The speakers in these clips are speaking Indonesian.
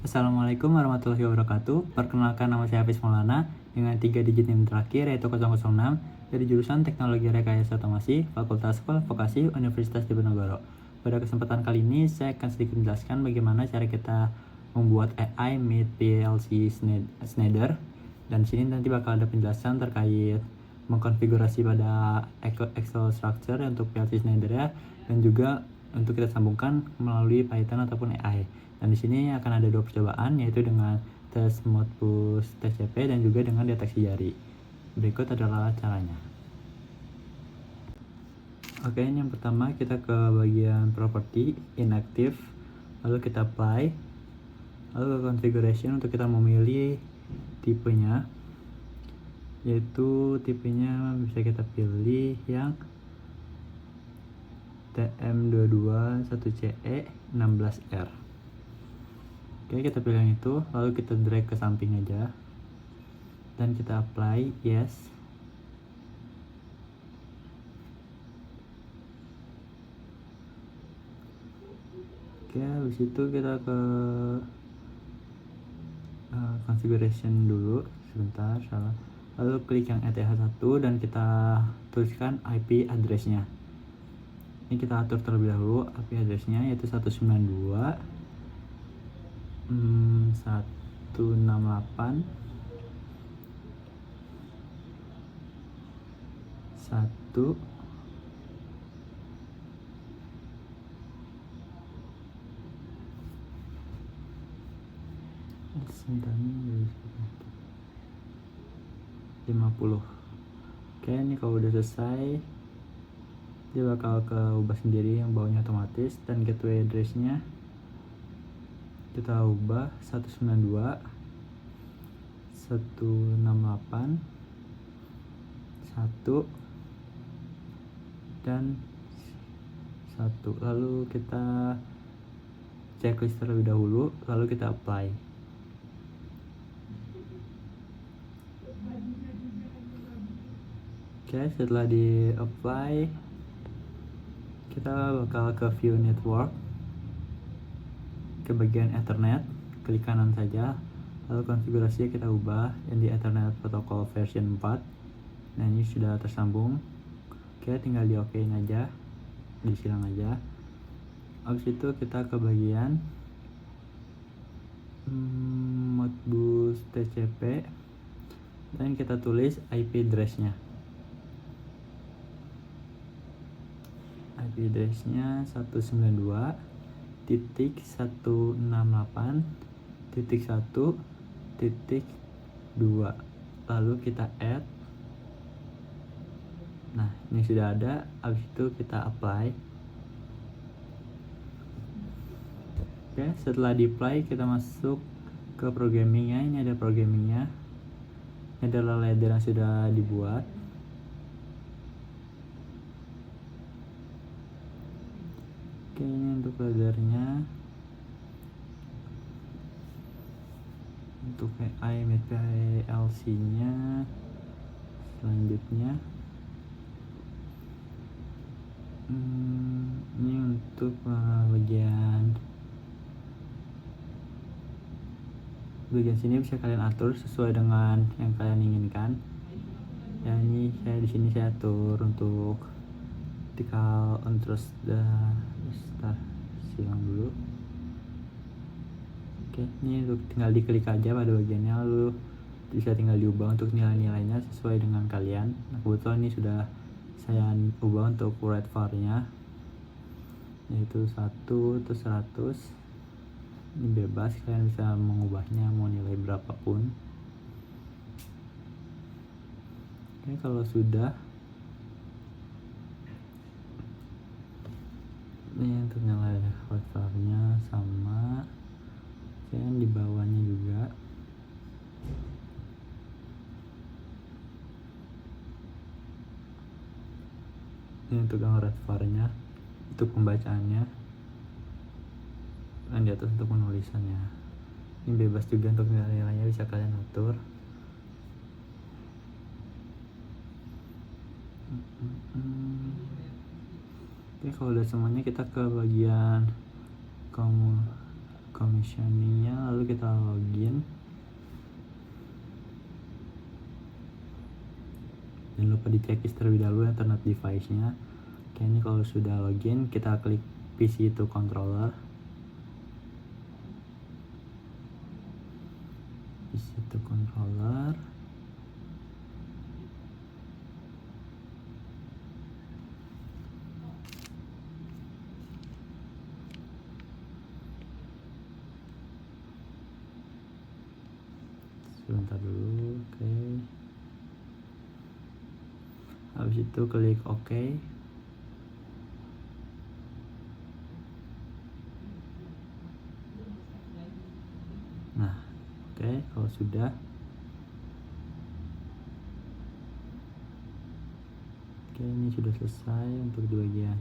Assalamualaikum warahmatullahi wabarakatuh. Perkenalkan, nama saya Hafiz Maulana dengan 3 digit NIM terakhir yaitu 006 dari jurusan Teknologi Rekayasa Otomasi Fakultas Vokasi Universitas Diponegoro. Pada kesempatan kali ini saya akan sedikit menjelaskan bagaimana cara kita membuat AI Meet PLC Schneider, dan sini nanti bakal ada penjelasan terkait mengkonfigurasi pada Excel structure untuk PLC Schneider ya, dan juga untuk kita sambungkan melalui Python ataupun AI. Dan di sini akan ada 2 percobaan, yaitu dengan tes Modbus TCP dan juga dengan deteksi jari. Berikut adalah caranya. Oke, ini yang pertama kita ke bagian property inactive, lalu kita apply, lalu ke configuration untuk kita memilih tipenya, yaitu tipenya bisa kita pilih yang TM221CE16R. Oke, kita pilih yang itu, lalu kita drag ke samping aja dan kita apply yes. Oke, habis itu kita ke configuration dulu, sebentar salah, lalu klik yang ETH1 dan kita tuliskan IP address-nya. Ini kita atur terlebih dahulu IP address-nya, yaitu 168.1 50. Oke, ini kalau udah selesai dia bakal keubah sendiri yang bawahnya otomatis, dan gateway address-nya kita ubah 192.168.1 dan 1. Lalu kita checklist terlebih dahulu, lalu kita apply. Oke, setelah di apply kita bakal ke view network, ke bagian Ethernet, klik kanan saja, lalu konfigurasi kita ubah yang di Ethernet protokol version 4. Nah, ini sudah tersambung. Oke, tinggal di OK-in aja, disilang aja. Habis itu kita ke bagian Modbus TCP dan kita tulis IP address-nya. IP address-nya 192.168.1.2, lalu kita add. Nah, ini sudah ada. Habis itu kita apply. Oke, setelah di apply kita masuk ke programmingnya. Ini ada programmingnya, ini adalah ladder yang sudah dibuat. Oke, ini untuk laddernya. Untuk AI Meet PLC nya selanjutnya ini untuk bagian sini bisa kalian atur sesuai dengan yang kalian inginkan. Ya, ini saya di sini saya atur untuk vertical on terus silang dulu. Oke, ini untuk tinggal diklik aja pada bagiannya, lalu bisa tinggal diubah untuk nilai-nilainya sesuai dengan kalian. Nah, kebetulan ini sudah saya ubah untuk red var-nya, yaitu 1 terus 100. Ini bebas, kalian bisa mengubahnya mau nilai berapapun. Oke, kalau sudah, ini untuk nilai red var-nya sama, dan di bawahnya juga. Ini untuk yang red var-nya, untuk pembacaannya, dan di atas untuk penulisannya. Ini bebas juga untuk nilai-nilainya, bisa kalian atur. Oke, kalau udah semuanya kita ke bagian commissioningnya, lalu kita login. Jangan lupa dicek terlebih dahulu internet device-nya. Oke, ini kalau sudah login, kita klik PC to controller. PC to controller. Sebentar dulu, oke. Habis itu klik OK. Nah, oke, kalau sudah, oke, ini sudah selesai untuk di bagian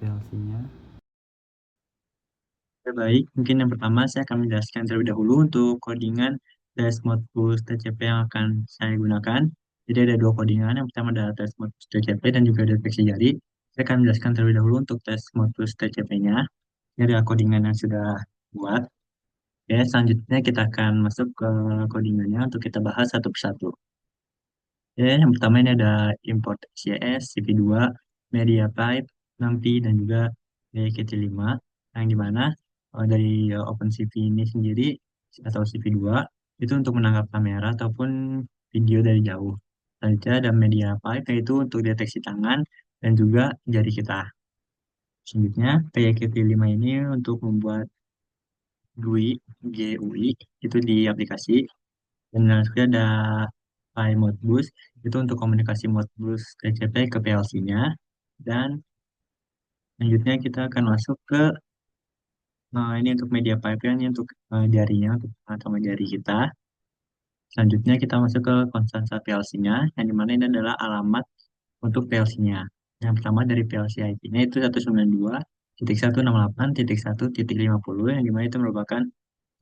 PLC-nya. Baik, mungkin yang pertama saya akan menjelaskan terlebih dahulu untuk codingan test modbus TCP yang akan saya gunakan. Jadi ada dua codingan, yang pertama adalah test modbus TCP dan juga deteksi jari. Saya akan menjelaskan terlebih dahulu untuk test modbus TCP-nya. Ini adalah codingan yang sudah buat. Ya, selanjutnya kita akan masuk ke codingannya untuk kita bahas satu persatu. Ya, yang pertama ini ada import CSS, CV2, media pipe, NumPy, dan juga DKT5, yang dimana dari OpenCV ini sendiri atau CV2 itu untuk menangkap kamera ataupun video dari jauh. Selanjutnya ada media pipe yaitu untuk deteksi tangan dan juga jari kita. Selanjutnya PYKT5 ini untuk membuat GUI itu di aplikasi. Dan selanjutnya ada Modbus itu untuk komunikasi Modbus TCP ke PLC-nya. Dan selanjutnya kita akan masuk ke ini untuk media pipeline, ini untuk jarinya, untuk sama jari kita. Selanjutnya kita masuk ke konstansa PLC-nya, yang dimana ini adalah alamat untuk PLC-nya. Yang pertama dari PLC IP-nya itu 192.168.1.50, yang dimana itu merupakan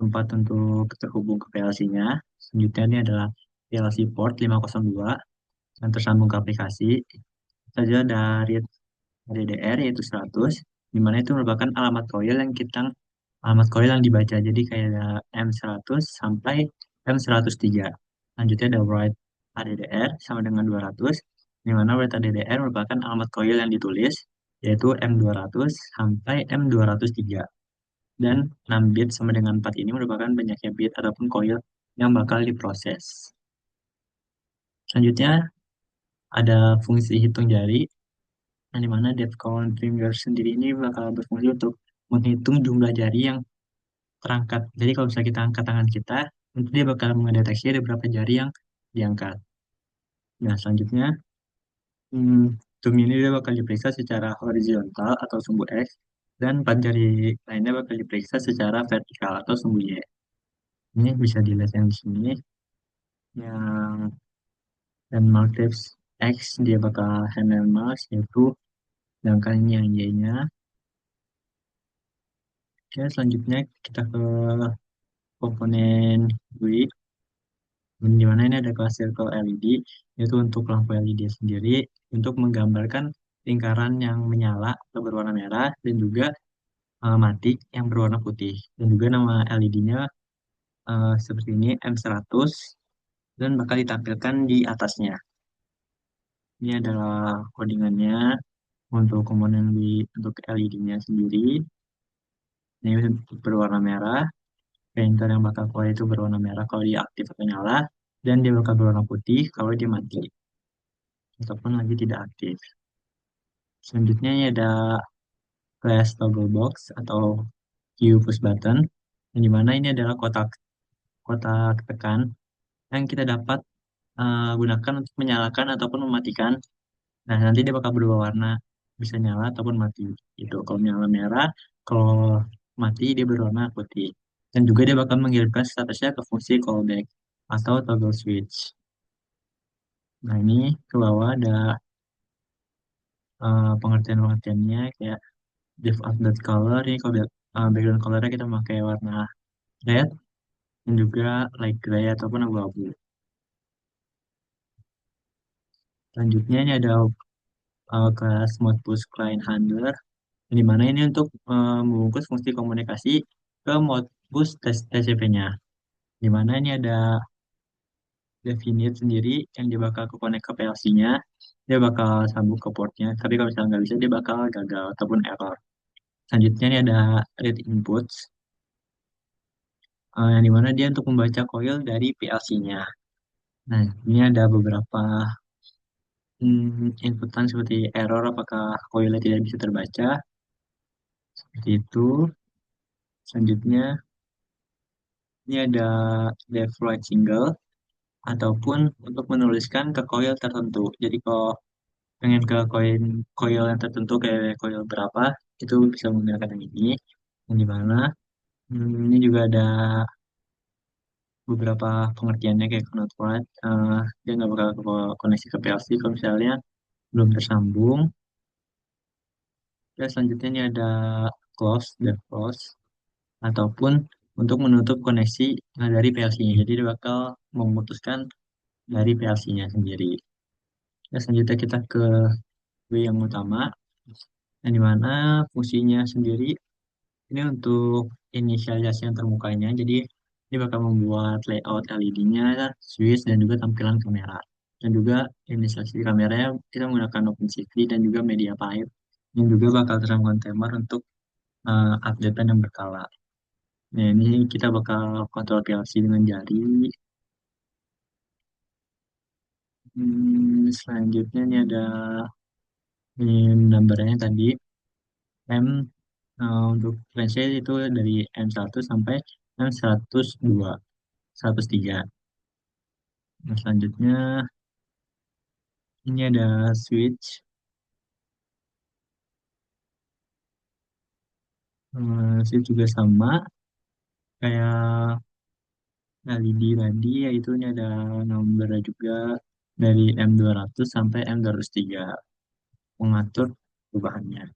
tempat untuk terhubung ke PLC-nya. Selanjutnya ini adalah PLC port 502 yang tersambung ke aplikasi. Saja dari DDR yaitu 100, di mana itu merupakan alamat coil yang dibaca. Jadi kayak ada M100 sampai M103. Lanjutnya ada write ADDR sama dengan 200, di mana write ADDR merupakan alamat coil yang ditulis, yaitu M200 sampai M203. Dan 6 bit sama dengan 4 ini merupakan banyaknya bit ataupun coil yang bakal diproses. Selanjutnya ada fungsi hitung jari, yang dimana depth count finger sendiri ini bakal berfungsi untuk menghitung jumlah jari yang terangkat. Jadi kalau misalnya kita angkat tangan kita, nanti dia bakal mendeteksi ada berapa jari yang diangkat. Nah, selanjutnya, zoom ini dia bakal diperiksa secara horizontal atau sumbu X, dan 4 jari lainnya bakal diperiksa secara vertikal atau sumbu Y. Ini bisa dilihat yang di sini, yang dan mark tips X dia bakal handle marks, yaitu sedangkan ini yang Y-nya. Oke, selanjutnya kita ke komponen GUI, di mana ini ada kelas circle LED, yaitu untuk lampu LED sendiri, untuk menggambarkan lingkaran yang menyala atau berwarna merah, dan juga mati yang berwarna putih. Dan juga nama LED-nya seperti ini, M100, dan bakal ditampilkan di atasnya. Ini adalah codingannya untuk komponen untuk LED-nya sendiri. Ini berwarna merah. Painter yang bakal keluar itu berwarna merah kalau dia aktif atau nyala, dan dia bakal berwarna putih kalau dia mati ataupun lagi tidak aktif. Selanjutnya ini ada flash toggle box atau Q push button, yang dimana ini adalah kotak kotak tekan yang kita dapat gunakan untuk menyalakan ataupun mematikan. Nah, nanti dia bakal berubah warna, bisa nyala ataupun mati. Itu kalau nyala merah, kalau mati dia berwarna putih. Dan juga dia bakal mengirimkan statusnya ke fungsi callback atau toggle switch. Nah, ini ke bawah ada pengertian-pengertiannya kayak div update color. Ini kalau background colornya kita pakai warna red, dan juga light gray ataupun abu-abu. Selanjutnya ini ada kelas Modbus Client Handler, di mana ini untuk membungkus fungsi komunikasi ke bus tes TCP-nya. Di mana ini ada definite sendiri yang dia bakal ke connect ke PLC-nya, dia bakal sambung ke portnya. Tapi kalau misalnya nggak bisa, dia bakal gagal ataupun error. Selanjutnya ini ada read inputs, yang dimana dia untuk membaca coil dari PLC-nya. Nah, ini ada beberapa inputan seperti error apakah coilnya tidak bisa terbaca, seperti itu. Selanjutnya, ini ada left right single, ataupun untuk menuliskan ke coil tertentu. Jadi kalau pengen ke coil yang tertentu kayak coil berapa, itu bisa menggunakan yang ini. Yang dimana ini juga ada beberapa pengertiannya kayak connect right, dia nggak bakal koneksi ke PLC kalau misalnya belum tersambung. Ya, selanjutnya ini ada close dan close, ataupun untuk menutup koneksi dari PLC-nya. Jadi dia bakal memutuskan dari PLC-nya sendiri. Ya, selanjutnya kita ke W yang utama, yang dimana fungsinya sendiri ini untuk inisialisasi yang termukanya. Jadi ini bakal membuat layout LED-nya, switch, dan juga tampilan kamera. Dan juga inisialisasi kameranya kita menggunakan OpenCV dan juga MediaPipe. Yang juga bakal tersambungkan timer untuk update yang berkala. Nah, ini kita bakal kontrol PLC dengan jari. Selanjutnya ini ada ini numbernya tadi. M untuk range itu dari M1 sampai M102, 103. Nah, selanjutnya ini ada switch. Switch juga sama kayak LED tadi, yaitu ini ada nomornya juga dari M200 sampai M203, mengatur perubahannya.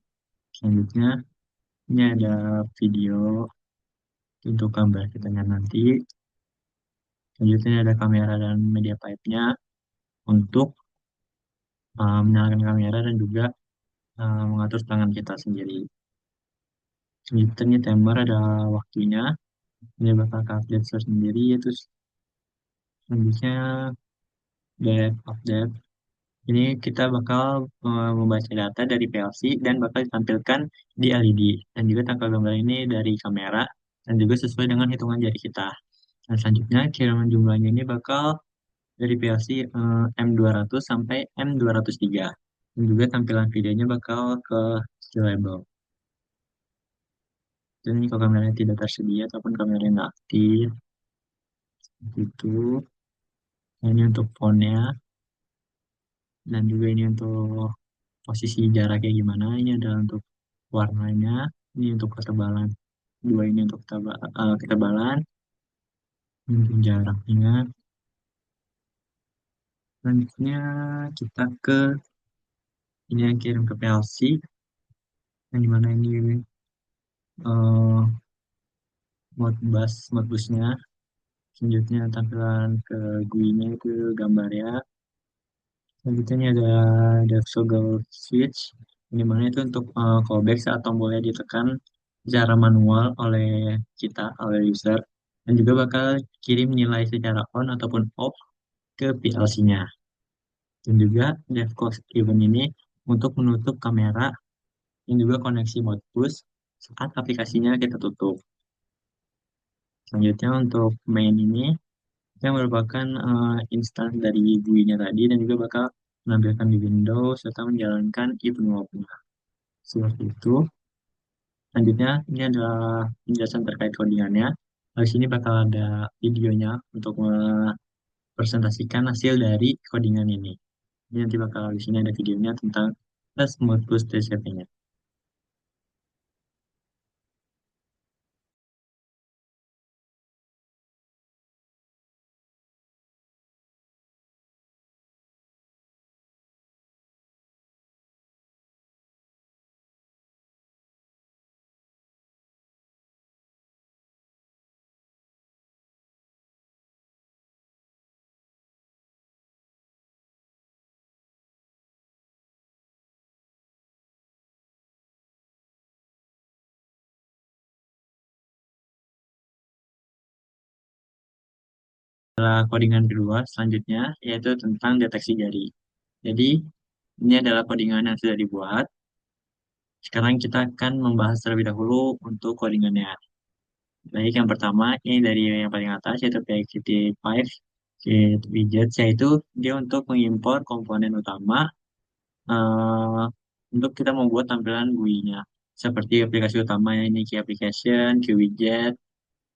Selanjutnya ini ada video untuk gambar kita nanti. Selanjutnya ada kamera dan media pipe-nya untuk menyalakan kamera dan juga mengatur tangan kita sendiri. Selanjutnya timer ada waktunya, dia bakal update sendiri, yaitu selanjutnya depth of depth. Ini kita bakal membaca data dari PLC dan bakal ditampilkan di LED. Dan juga tanggal gambar ini dari kamera dan juga sesuai dengan hitungan jari kita. Dan selanjutnya kiriman jumlahnya ini bakal dari PLC M200 sampai M203. Dan juga tampilan videonya bakal ke label. Dan ini kalau kameranya tidak tersedia ataupun kameranya nggak aktif, itu. Nah, ini untuk fontnya dan juga ini untuk posisi jaraknya gimana. Ini adalah untuk warnanya, ini untuk ketebalan. Dua ini untuk ketebalan, ini untuk jaraknya. Selanjutnya kita ke ini yang kirim ke PLC, yang dimana ini modbusnya. Selanjutnya tampilan ke GUI-nya itu gambarnya. Selanjutnya ini ada toggle switch, ini mana itu untuk callback saat tombolnya ditekan secara manual oleh kita, oleh user, dan juga bakal kirim nilai secara on ataupun off ke PLC-nya. Dan juga dev close event ini untuk menutup kamera dan juga koneksi Modbus saat aplikasinya kita tutup. Selanjutnya untuk main ini yang merupakan instance dari GUI-nya tadi dan juga bakal menampilkan di Windows serta menjalankan event loop-nya. Seperti itu. Selanjutnya, ini adalah penjelasan terkait codingannya. Di sini bakal ada videonya untuk mempresentasikan hasil dari codingan ini. Ini nanti bakal di sini ada videonya tentang plus modus TCP-nya. Codingan kedua selanjutnya yaitu tentang deteksi jari. Jadi ini adalah codingan yang sudah dibuat. Sekarang kita akan membahas terlebih dahulu untuk codingannya. Baik, yang pertama ini dari yang paling atas yaitu PXCT5 Git Widget, yaitu dia untuk mengimpor komponen utama eh, untuk kita membuat tampilan GUI-nya. Seperti aplikasi utamanya ini Key Application, Key Widget,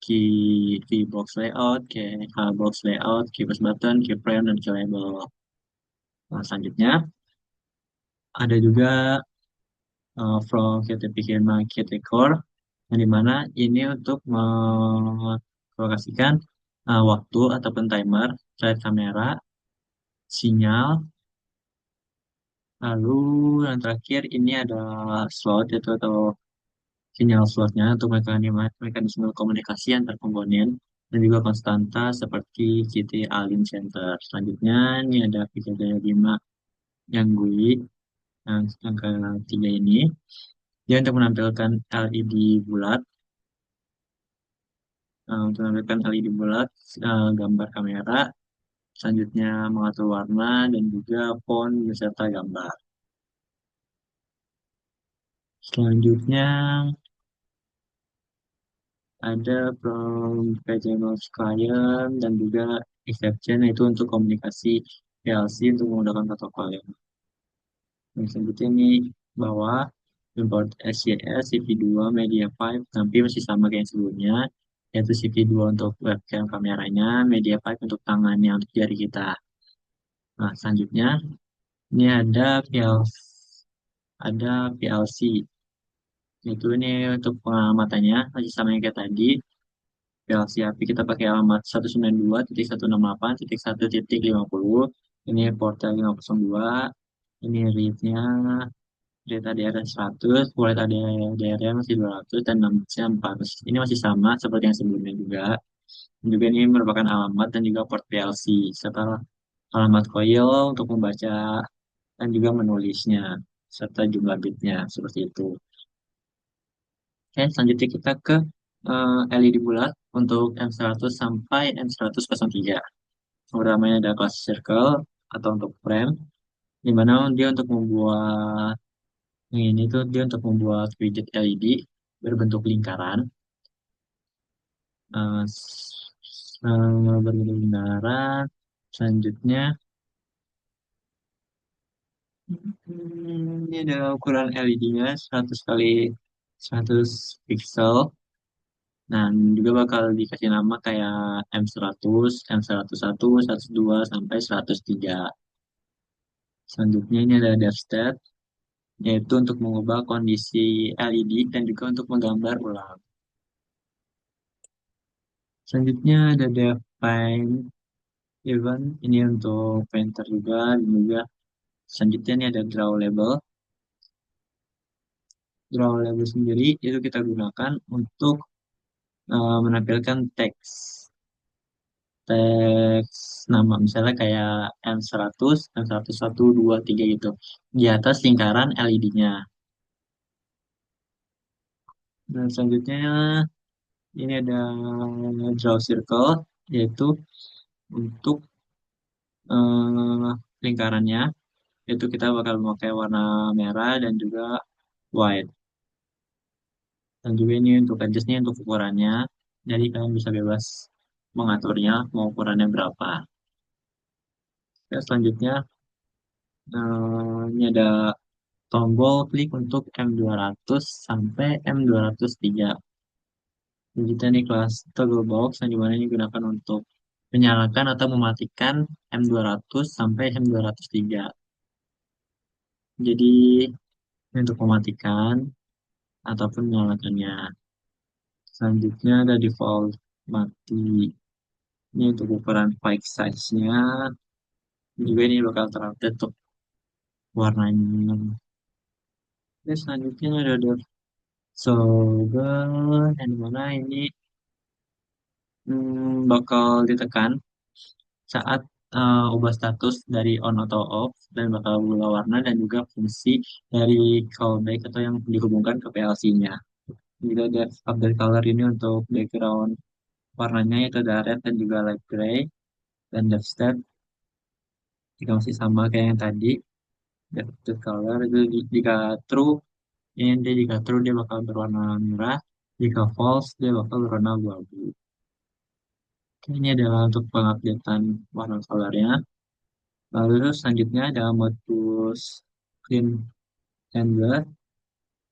Key Box Layout, Key Box Layout, Key Push Button, Key Frame, dan Key Label. Nah, selanjutnya ada juga From Key My Key Core, yang dimana ini untuk mengalokasikan waktu ataupun timer terkait kamera, sinyal, lalu yang terakhir ini ada slot itu atau sinyal slotnya untuk mekanisme komunikasi antar komponen dan juga konstanta seperti GT Align Center. Selanjutnya ini ada fitur daya 5 yang GUI yang ketiga ini. Dia untuk menampilkan LED bulat, untuk menampilkan LED bulat, gambar kamera, selanjutnya mengatur warna dan juga font beserta gambar. Selanjutnya ada from PGMOS client dan juga exception, yaitu untuk komunikasi PLC untuk menggunakan protokolnya. Yang selanjutnya ini bawah import SCS, CV2, Media 5, tapi masih sama kayak yang sebelumnya, yaitu CV2 untuk webcam kameranya, Media 5 untuk tangannya, untuk jari kita. Nah, selanjutnya ini ada PLC, itu ini untuk pengamatannya masih sama yang kayak tadi. PLC API kita pakai alamat 192.168.1.50. Ini portal 502. Ini read-nya read ADR 100, wallet ADR masih 200, dan number-nya 400. Ini masih sama seperti yang sebelumnya juga. Dan juga ini merupakan alamat dan juga port PLC serta alamat coil untuk membaca dan juga menulisnya serta jumlah bitnya seperti itu. Oke, selanjutnya kita ke LED bulat untuk M100 sampai M10003. Utamanya ada kelas circle atau untuk frame, di mana dia untuk membuat yang ini tuh dia untuk membuat widget LED berbentuk lingkaran. Berbentuk lingkaran. Selanjutnya, ini ada ukuran LED-nya 100 kali 100 pixel. Nah, juga bakal dikasih nama kayak M100, M101, 102, sampai 103. Selanjutnya ini ada depth, yaitu untuk mengubah kondisi LED dan juga untuk menggambar ulang. Selanjutnya ada define event, ini untuk painter juga, dan juga selanjutnya ini ada draw label. Draw label sendiri itu kita gunakan untuk menampilkan teks nama, misalnya kayak M100, M100, 1, 2, 3 gitu, di atas lingkaran LED-nya. Dan selanjutnya ini ada draw circle, yaitu untuk eh, lingkarannya, itu kita bakal memakai warna merah dan juga white. Dan juga ini untuk edges-nya, untuk ukurannya, jadi kalian bisa bebas mengaturnya mau ukurannya berapa. Ya, selanjutnya ini ada tombol klik untuk M200 sampai M203. Dan kita nih kelas toggle box yang dimana ini digunakan untuk menyalakan atau mematikan M200 sampai M203. Jadi ini untuk mematikan ataupun menyalakannya. Selanjutnya ada default mati. Ini untuk ukuran file size-nya. Juga ini bakal terupdate untuk warnanya. Terus selanjutnya ada Sober, yang dimana ini bakal ditekan saat ubah status dari on atau off, dan bakal berubah warna dan juga fungsi dari callback atau yang dihubungkan ke PLC-nya. Juga ada update color, ini untuk background warnanya itu ada red dan juga light gray. Dan depth step jika masih sama kayak yang tadi, depth color itu jika true, ini dia jika true dia bakal berwarna merah, jika false dia bakal berwarna abu-abu. Ini adalah untuk pengupdatean warna colornya. Lalu selanjutnya ada modus clean handler,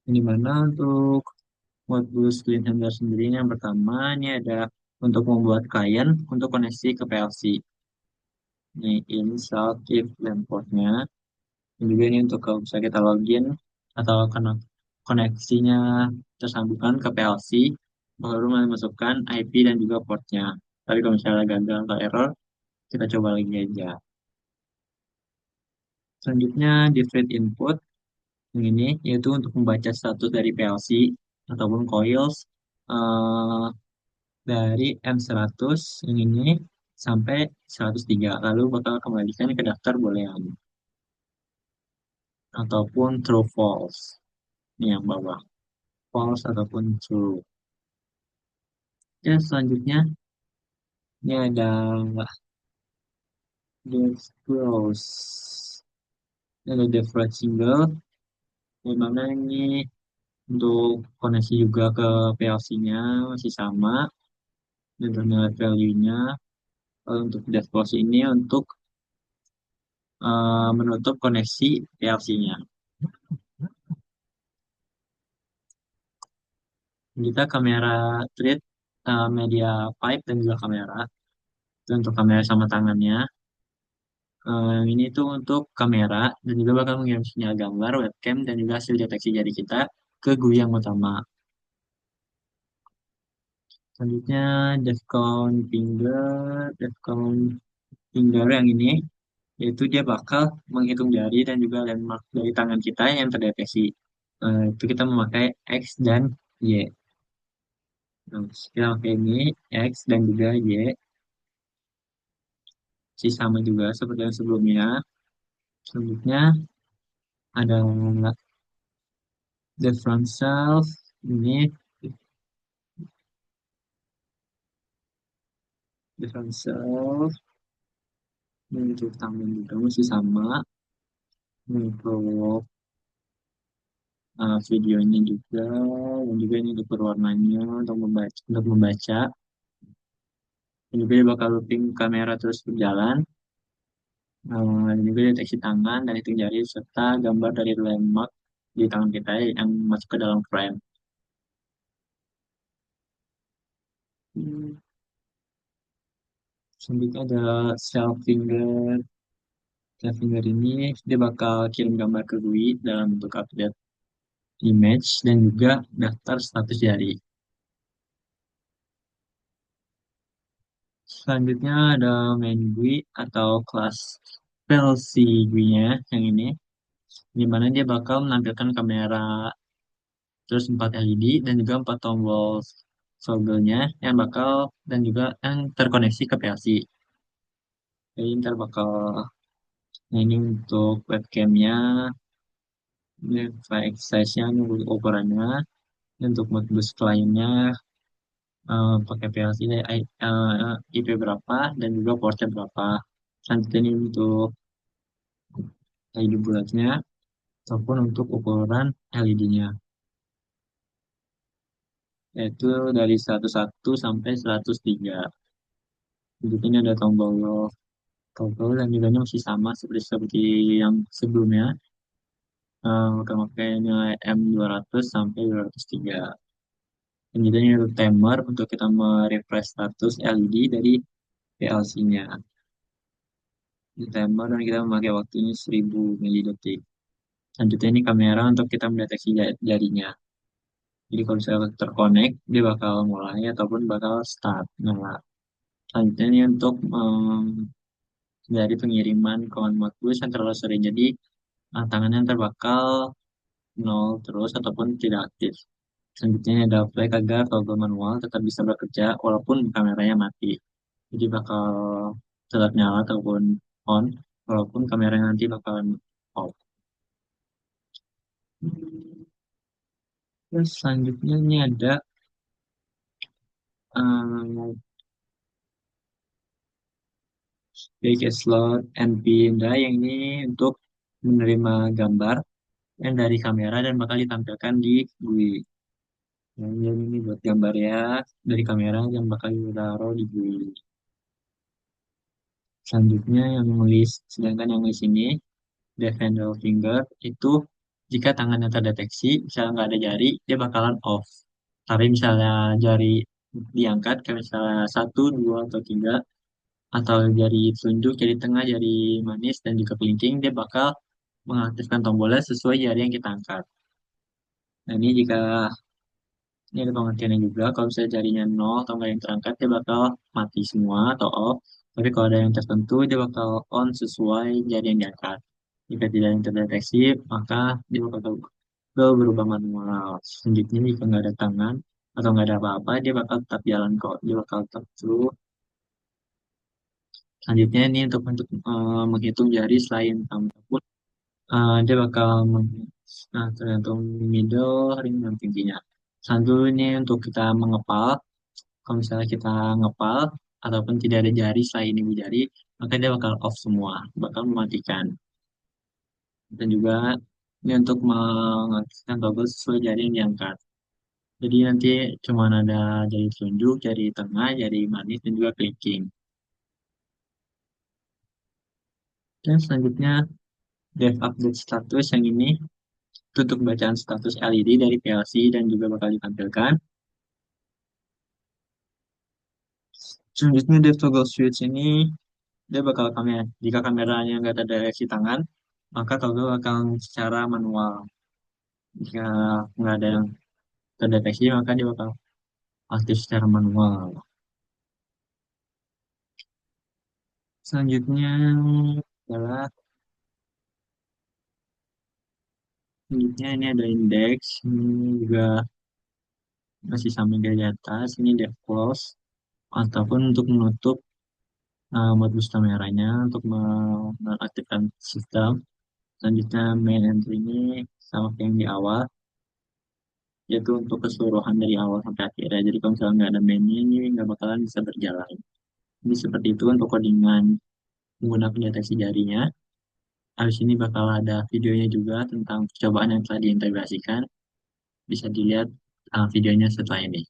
di mana untuk modus clean handler sendiri yang pertama ini ada untuk membuat klien untuk koneksi ke PLC. Ini install if portnya. Dan juga ini untuk kalau bisa kita login atau kena koneksinya tersambungkan ke PLC, baru memasukkan IP dan juga portnya. Tapi kalau misalnya gagal atau error, kita coba lagi aja. Selanjutnya di feed input yang ini yaitu untuk membaca status dari PLC ataupun coils eh, dari M100 yang ini sampai 103, lalu bakal kembalikan ke daftar boolean ataupun true false. Ini yang bawah, false ataupun true. Ya, selanjutnya ini ada def close. Ini ada def right single, di mana ini untuk koneksi juga ke PLC-nya masih sama, dan terminal value-nya. Lalu untuk def close ini untuk menutup koneksi PLC-nya. Kita kamera treat media pipe dan juga kamera. Itu untuk kamera sama tangannya. Ini tuh untuk kamera dan juga bakal mengirim sinyal gambar, webcam, dan juga hasil deteksi jari kita ke GUI yang utama. Selanjutnya, DevCon finger yang ini, yaitu dia bakal menghitung jari dan juga landmark dari tangan kita yang terdeteksi. Itu kita memakai X dan Y. Nah, kita pakai ini, X dan juga Y, sih sama juga seperti yang sebelumnya. Selanjutnya, ada the front self, ini the front self, ini untuk tangan juga masih sama. Untuk videonya juga, dan juga ini untuk berwarnanya, untuk membaca. Dan juga dia bakal looping kamera terus berjalan. Dan juga deteksi tangan dan hitung jari serta gambar dari landmark di tangan kita yang masuk ke dalam frame. Hmm, Selanjutnya ada self finger. Self finger ini dia bakal kirim gambar ke GUI dalam bentuk update image dan juga daftar status jari. Selanjutnya ada main GUI atau kelas PLC GUI-nya yang ini, di mana dia bakal menampilkan kamera, terus 4 LED dan juga 4 tombol toggle-nya yang bakal dan juga yang terkoneksi ke PLC. Jadi ntar bakal, nah ini untuk webcamnya, ini file size-nya, ini untuk ukurannya, untuk modbus kliennya pakai PLC dari IP berapa dan juga portnya berapa. Selanjutnya ini untuk LED bulatnya ataupun untuk ukuran LED-nya, yaitu dari 101 sampai 103. Jadi ini ada tombol dan juga masih sama seperti yang sebelumnya. Pakai nilai M200 sampai 203. Dan juga ini ada timer untuk kita merefresh status LED dari PLC-nya. Ini timer dan kita memakai waktunya 1000 milidetik. Selanjutnya ini kamera untuk kita mendeteksi jarinya. Jadi kalau misalnya terkonek, dia bakal mulai ataupun bakal start nyala. Selanjutnya ini untuk dari pengiriman command modbus yang terlalu sering. Jadi tangannya ntar bakal nol terus ataupun tidak aktif. Selanjutnya ada flag agar toggle manual tetap bisa bekerja walaupun kameranya mati. Jadi bakal tetap nyala ataupun on walaupun kameranya nanti bakalan off. Terus selanjutnya ini ada um, Big slot and pin. Nah, yang ini untuk menerima gambar yang dari kamera dan bakal ditampilkan di GUI. Nah, ini buat gambar ya dari kamera yang bakal ditaruh di GUI. Selanjutnya yang list, sedangkan yang list ini, Deaf handle finger, itu jika tangannya terdeteksi, misalnya nggak ada jari, dia bakalan off. Tapi misalnya jari diangkat, kayak misalnya satu, dua, atau tiga, atau jari telunjuk, jari tengah, jari manis, dan juga kelingking, dia bakal mengaktifkan tombolnya sesuai jari yang kita angkat. Nah, ini jika ini ada pengertiannya juga, kalau misalnya jarinya nol atau nggak yang terangkat, dia bakal mati semua atau off. Tapi kalau ada yang tertentu, dia bakal on sesuai jari yang diangkat. Jika tidak yang terdeteksi, maka dia bakal berubah manual. Selanjutnya, jika nggak ada tangan atau nggak ada apa-apa, dia bakal tetap jalan kok. Dia bakal tetap terus. Selanjutnya ini untuk menghitung jari selain thumb pun, dia bakal tergantung middle, ring, dan tingginya. Selanjutnya untuk kita mengepal, kalau misalnya kita ngepal ataupun tidak ada jari selain ibu jari, maka dia bakal off semua, bakal mematikan. Dan juga ini untuk mengaktifkan toggle sesuai jari yang diangkat. Jadi nanti cuma ada jari telunjuk, jari tengah, jari manis, dan juga clicking. Dan selanjutnya, dev update status yang ini itu untuk bacaan status LED dari PLC dan juga bakal ditampilkan. Selanjutnya, dev toggle switch ini dia bakal jika kameranya nggak terdeteksi tangan, maka toggle akan secara manual. Jika nggak ada yang terdeteksi, maka dia bakal aktif secara manual. Selanjutnya adalah selanjutnya ini ada indeks, ini juga masih sama dari atas, ini dev close ataupun untuk menutup modus kameranya untuk mengaktifkan sistem. Selanjutnya main entry ini sama kayak yang di awal, yaitu untuk keseluruhan dari awal sampai akhir ya. Jadi kalau misalnya nggak ada mainnya ini nggak bakalan bisa berjalan. Ini seperti itu untuk codingan menggunakan deteksi jarinya. Habis ini bakal ada videonya juga tentang percobaan yang telah diintegrasikan. Bisa dilihat videonya setelah ini.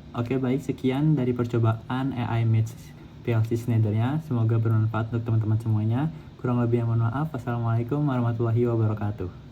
Oke, baik, sekian dari percobaan AI Meets PLC Schneider-nya. Semoga bermanfaat untuk teman-teman semuanya. Kurang lebih yang mohon maaf. Wassalamualaikum warahmatullahi wabarakatuh.